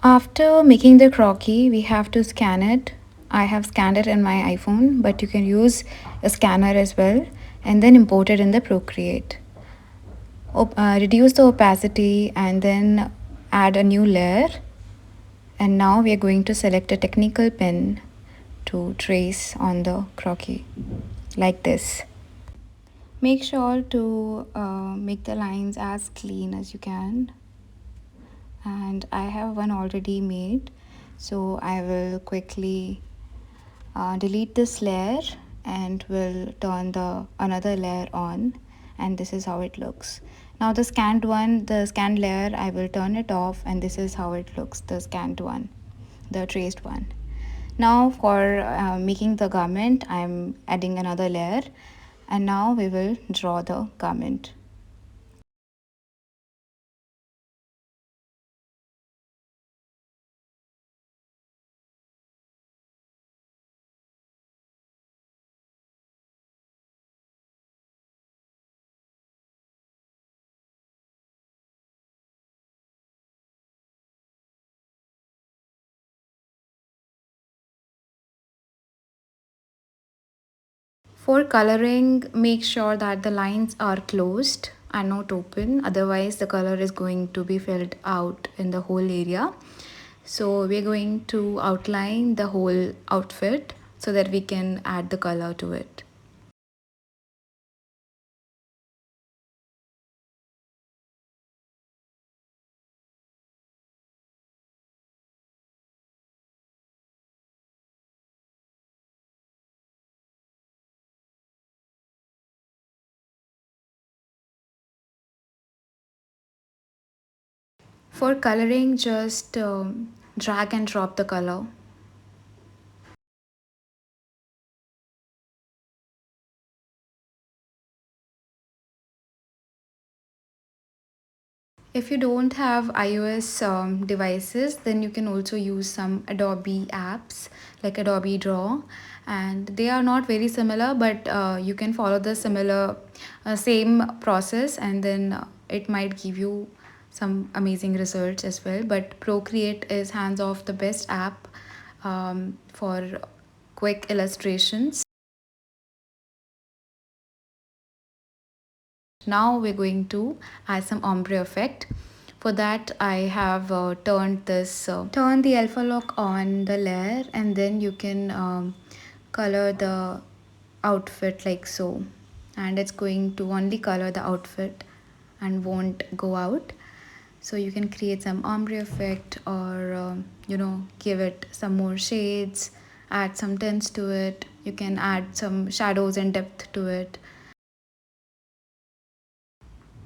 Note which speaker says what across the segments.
Speaker 1: After making the croquis, we have to scan it. I have scanned it in my iPhone, but you can use a scanner as well and then import it in the Procreate. Reduce the opacity and then add a new layer. And now we are going to select a technical pen to trace on the croquis like this. Make sure to make the lines as clean as you can. And I have one already made, so I will quickly delete this layer and will turn the another layer on, and this is how it looks. Now the scanned layer, I will turn it off, and this is how it looks, the scanned one, the traced one. Now for making the garment, I'm adding another layer, and now we will draw the garment. For coloring, make sure that the lines are closed and not open, otherwise the color is going to be filled out in the whole area. So we're going to outline the whole outfit so that we can add the color to it. For coloring, just drag and drop the color. If you don't have iOS devices, then you can also use some Adobe apps like Adobe Draw, and they are not very similar, but you can follow the same process, and then it might give you some amazing results as well. But Procreate is hands off the best app for quick illustrations. Now we're going to add some ombre effect. For that, I have turn the alpha lock on the layer, and then you can color the outfit like so, and it's going to only color the outfit and won't go out. So you can create some ombre effect, or give it some more shades, add some tints to it. You can add some shadows and depth to it.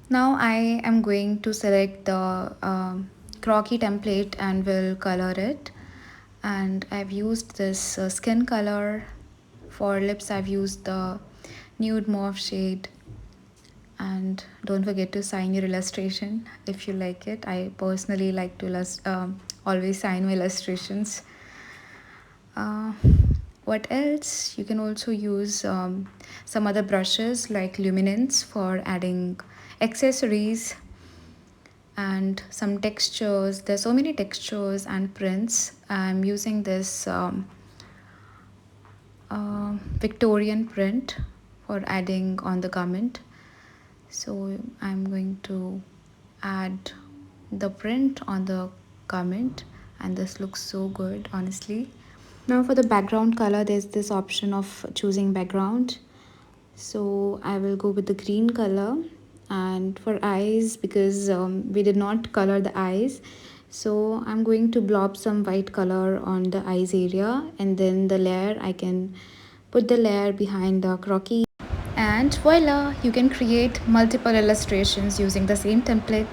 Speaker 1: Now I am going to select the croquis template and will color it. And I've used this skin color. For lips, I've used the nude mauve shade. And don't forget to sign your illustration if you like it. I personally like to always sign my illustrations. Uh, what else? You can also use some other brushes like luminance for adding accessories and some textures. There's so many textures and prints. I'm using this Victorian print for adding on the garment. So I'm going to add the print on the garment, and this looks so good, honestly. Now for the background color, there's this option of choosing background. So I will go with the green color. And for eyes, because we did not color the eyes, so I'm going to blob some white color on the eyes area, and then the layer, I can put the layer behind the croquis, and voila, you can create multiple illustrations using the same template.